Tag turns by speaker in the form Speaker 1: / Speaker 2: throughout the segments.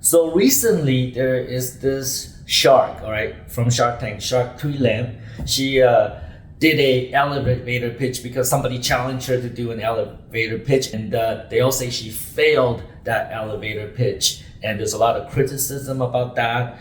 Speaker 1: So recently there is this shark, all right, from Shark Tank, Shark Tui Lam. She did a elevator pitch because somebody challenged her to do an elevator pitch, and they all say she failed that elevator pitch. And there's a lot of criticism about that.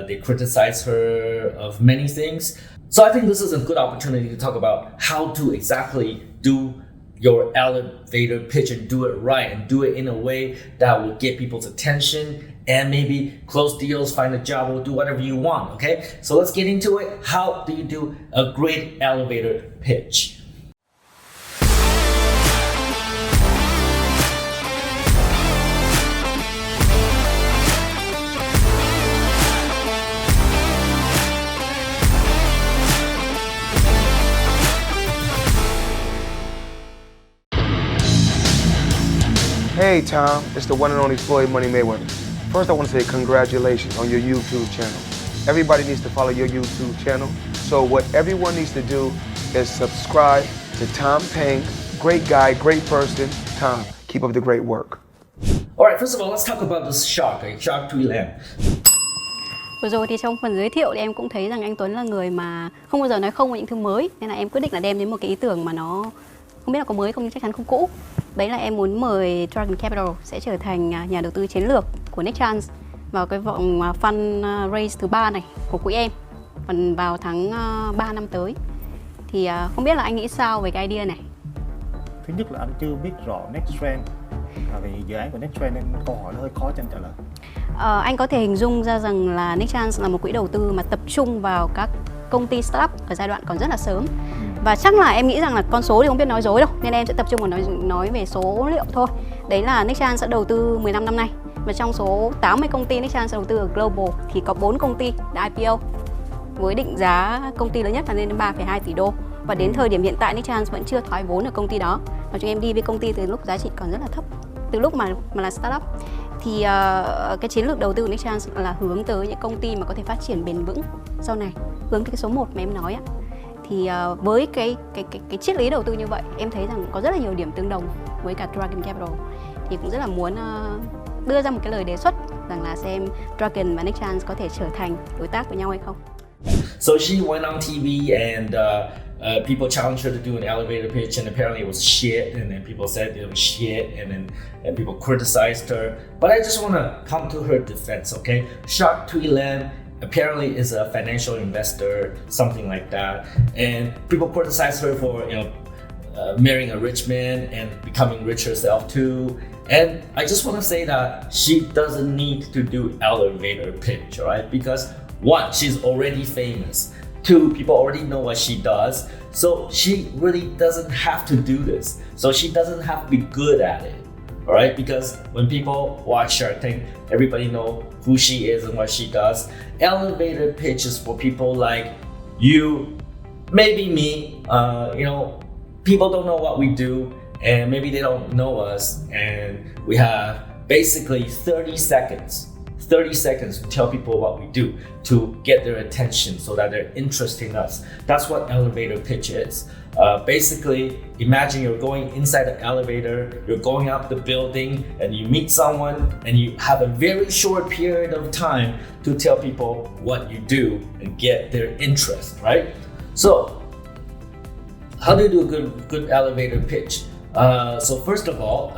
Speaker 1: They criticize her of many things. So I think this is a good opportunity to talk about how to exactly do your elevator pitch and do it right and do it in a way that will get people's attention and maybe close deals, find a job, or do whatever you want, okay? So let's get into it. How do you do a great elevator pitch?
Speaker 2: Hey Tom, it's the one and only Floyd Money Mayweather. First I want to say congratulations on your YouTube channel. Everybody needs to follow your YouTube channel. So what everyone needs to do is subscribe to Tom Peng. Great guy, great person. Tom, keep up the great work.
Speaker 1: Alright, first of all, let's talk about this shark, Shark Tui Lam.
Speaker 3: Vừa rồi thì trong phần giới thiệu thì em cũng thấy rằng anh Tuấn là người mà không bao giờ nói không với những thứ mới. Nên là em quyết định là đem đến một cái ý tưởng mà nó không biết là có mới không nhưng chắc chắn không cũ. Đấy là em muốn mời Dragon Capital sẽ trở thành nhà đầu tư chiến lược của Nick Chance vào cái vòng fund raise thứ 3 này của quỹ em vào tháng 3 năm tới. Thì không biết là anh nghĩ sao về cái idea này?
Speaker 4: Thứ nhất là anh chưa biết rõ Next Trend, vì dự án của Next Trend nên câu hỏi nó hơi khó cho anh trả lời.
Speaker 3: Anh có thể hình dung ra rằng là Nick Chance là một quỹ đầu tư mà tập trung vào các công ty startup ở giai đoạn còn rất là sớm. Và chắc là em nghĩ rằng là con số thì không biết nói dối đâu, nên em sẽ tập trung vào nói về số liệu thôi. Đấy là Nick Chance sẽ đầu tư 15 năm nay. Và trong số 80 công ty Nick Chance đầu tư ở Global thì có 4 công ty đã IPO với định giá công ty lớn nhất là lên đến 3,2 tỷ đô. Và đến thời điểm hiện tại Nick Chance vẫn chưa thoái vốn ở công ty đó. Và chúng em đi với công ty từ lúc giá trị còn rất là thấp, từ lúc mà là startup. Thì cái chiến lược đầu tư của Nick Chance là hướng tới những công ty mà có thể phát triển bền vững sau này, hướng tới cái số 1 mà em nói á. Thì với cái triết lý đầu tư như vậy, em thấy rằng có rất là nhiều điểm tương đồng với cả Dragon Capital. Thì cũng rất là muốn đưa ra một cái lời đề xuất rằng là xem Dragon và Nick Chance có thể trở thành đối tác với nhau hay không.
Speaker 1: So she went on TV and people challenged her to do an elevator pitch, and apparently it was shit, and then people said it was shit, and people criticized her. But I just want to come to her defense, okay? Shark Tui Lam apparently is a financial investor, something like that, and people criticize her for marrying a rich man and becoming rich herself too. And I just want to say that she doesn't need to do elevator pitch, alright? Because one, she's already famous. Two, people already know what she does. So she really doesn't have to do this. So she doesn't have to be good at it. Alright, because when people watch Shark Tank, everybody know who she is and what she does. Elevator pitch is for people like you, maybe me. People don't know what we do, and maybe they don't know us, and we have basically 30 seconds to tell people what we do, to get their attention so that they're interested in us. That's what elevator pitch is. Basically, imagine you're going inside the elevator, you're going up the building, and you meet someone, and you have a very short period of time to tell people what you do and get their interest, right? So, how do you do a good elevator pitch? So first of all,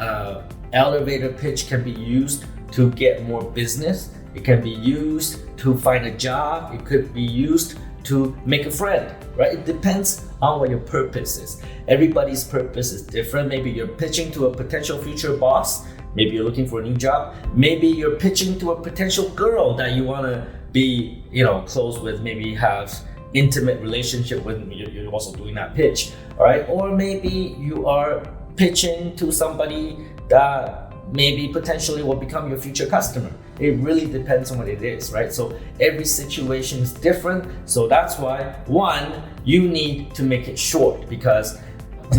Speaker 1: elevator pitch can be used to get more business. It can be used to find a job. It could be used to make a friend, right? It depends on what your purpose is. Everybody's purpose is different. Maybe you're pitching to a potential future boss. Maybe you're looking for a new job. Maybe you're pitching to a potential girl that you want to be, close with, maybe have intimate relationship with. You're also doing that pitch, all right? Or maybe you are pitching to somebody that maybe potentially will become your future customer. It really depends on what it is, right? So every situation is different. So that's why, one, you need to make it short, because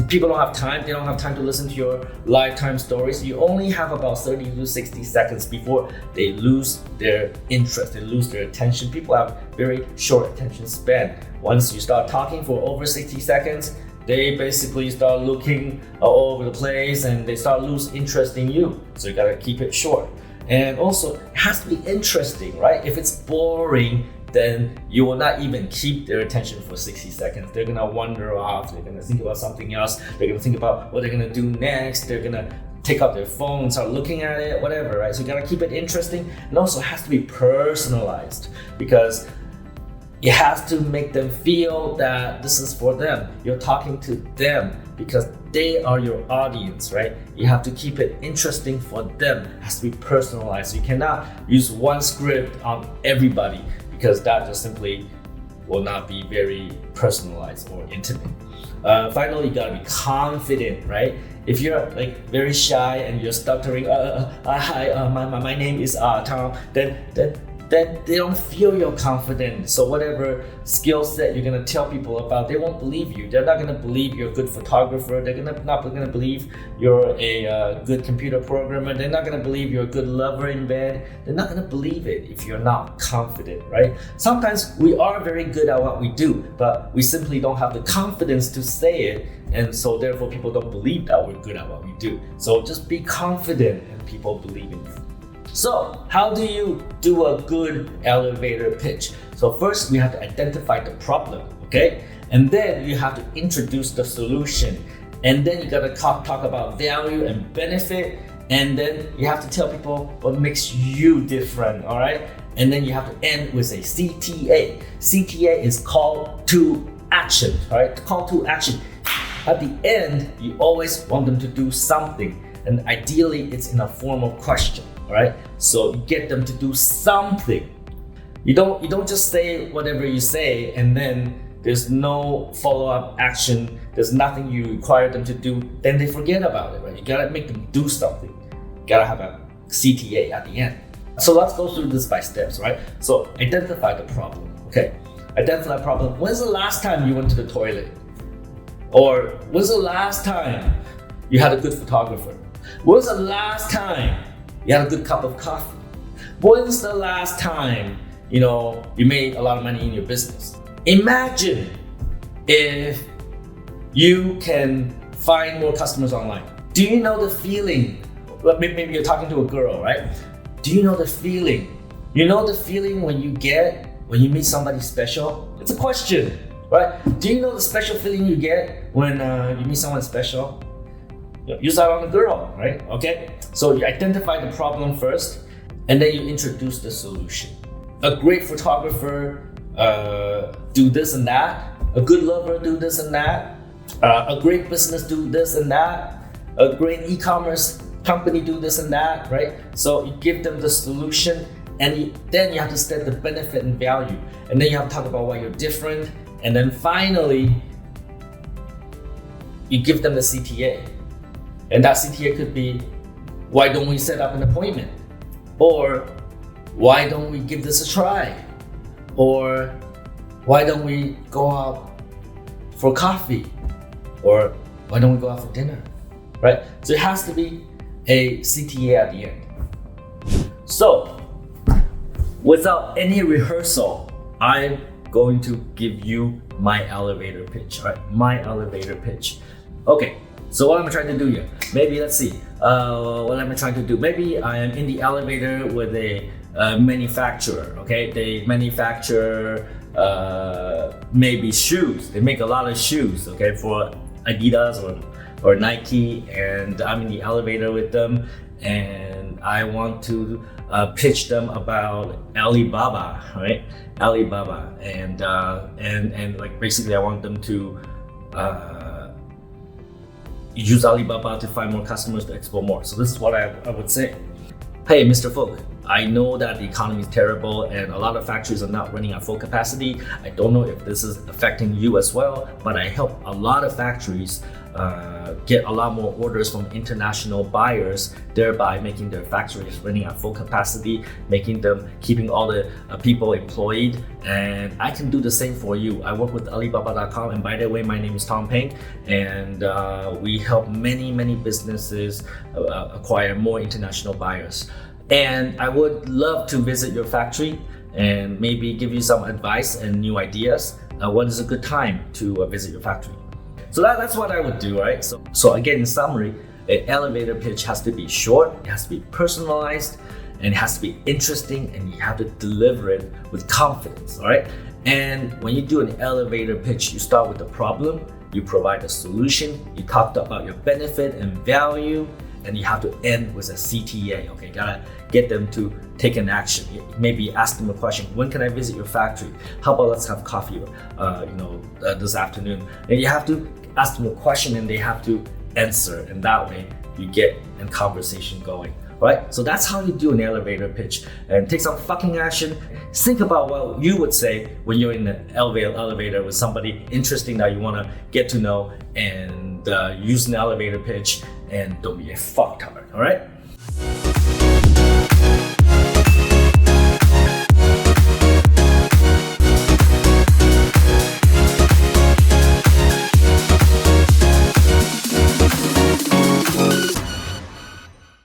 Speaker 1: people don't have time. They don't have time to listen to your lifetime stories. You only have about 30 to 60 seconds before they lose their interest, they lose their attention. People have very short attention span. Once you start talking for over 60 seconds, they basically start looking all over the place and they start lose interest in you. So you gotta keep it short. And also, it has to be interesting, right? If it's boring, then you will not even keep their attention for 60 seconds. They're gonna wander off, they're gonna think about something else, they're gonna think about what they're gonna do next, they're gonna take out their phone and start looking at it, whatever, right? So you gotta keep it interesting, and also it has to be personalized, because it has to make them feel that this is for them. You're talking to them because they are your audience, right? You have to keep it interesting for them. It has to be personalized. You cannot use one script on everybody, because that just simply will not be very personalized or intimate. Finally, you gotta be confident, right? If you're like very shy and you're stuttering, hi, my name is Tom, then they don't feel you're confident. So whatever skill set you're gonna tell people about, they won't believe you. They're not gonna believe you're a good photographer. They're not gonna believe you're a good computer programmer. They're not gonna believe you're a good lover in bed. They're not gonna believe it if you're not confident, right? Sometimes we are very good at what we do, but we simply don't have the confidence to say it, and so therefore people don't believe that we're good at what we do. So just be confident and people believe in you. So how do you do a good elevator pitch? So first we have to identify the problem, okay? And then you have to introduce the solution. And then you gotta talk about value and benefit. And then you have to tell people what makes you different, all right? And then you have to end with a CTA. CTA is call to action, all right? Call to action. At the end, you always want them to do something. And ideally, it's in a form of question. All right, so you get them to do something. You don't just say whatever you say and then there's no follow-up action. There's nothing you require them to do. Then they forget about it, right? You gotta make them do something. You gotta have a CTA at the end. So let's go through this by steps, right? So identify the problem. Okay, identify the problem. When's the last time you went to the toilet? Or when's the last time you had a good photographer? When's the last time you had a good cup of coffee? When's the last time, you made a lot of money in your business? Imagine if you can find more customers online. Do you know the feeling? Maybe you're talking to a girl, right? Do you know the feeling? You know the feeling when you meet somebody special? It's a question, right? Do you know the special feeling you get when you meet someone special? Use that on a girl, right? Okay, so you identify the problem first, and then you introduce the solution. A great photographer do this and that. A good lover do this and that. A great business do this and that. A great e-commerce company do this and that, right? So you give them the solution, and then you have to set the benefit and value, and then you have to talk about why you're different, and then finally you give them the CTA. And that CTA could be, why don't we set up an appointment? Or why don't we give this a try? Or why don't we go out for coffee? Or why don't we go out for dinner? Right? So it has to be a CTA at the end. So without any rehearsal, I'm going to give you my elevator pitch, right? My elevator pitch. Okay. So what am I trying to do here? Maybe let's see. What am I trying to do? Maybe I am in the elevator with a manufacturer. Okay, they manufacture maybe shoes. They make a lot of shoes. Okay, for Adidas or Nike, and I'm in the elevator with them, and I want to pitch them about Alibaba, right? Alibaba, and like basically I want them to. Use Alibaba to find more customers to explore more. So this is what I would say. Hey, Mr. Folk, I know that the economy is terrible and a lot of factories are not running at full capacity. I don't know if this is affecting you as well, but I help a lot of factories get a lot more orders from international buyers, thereby making their factories running at full capacity, keeping all the people employed. And I can do the same for you. I work with Alibaba.com, and by the way, my name is Tom Peng, and we help many businesses acquire more international buyers. And I would love to visit your factory and maybe give you some advice and new ideas. When is a good time to visit your factory? So that's what I would do, right? So again, in summary, an elevator pitch has to be short, it has to be personalized, and it has to be interesting, and you have to deliver it with confidence, all right? And when you do an elevator pitch, you start with the problem, you provide a solution, you talk about your benefit and value, and you have to end with a CTA, okay? Gotta get them to take an action. Maybe ask them a question, when can I visit your factory? How about let's have coffee this afternoon? And you have to ask them a question and they have to answer, and that way you get a conversation going. Right? So that's how you do an elevator pitch, and take some fucking action. Think about what you would say when you're in the elevator with somebody interesting that you want to get to know, and use an elevator pitch, and don't be a fucktard. All right?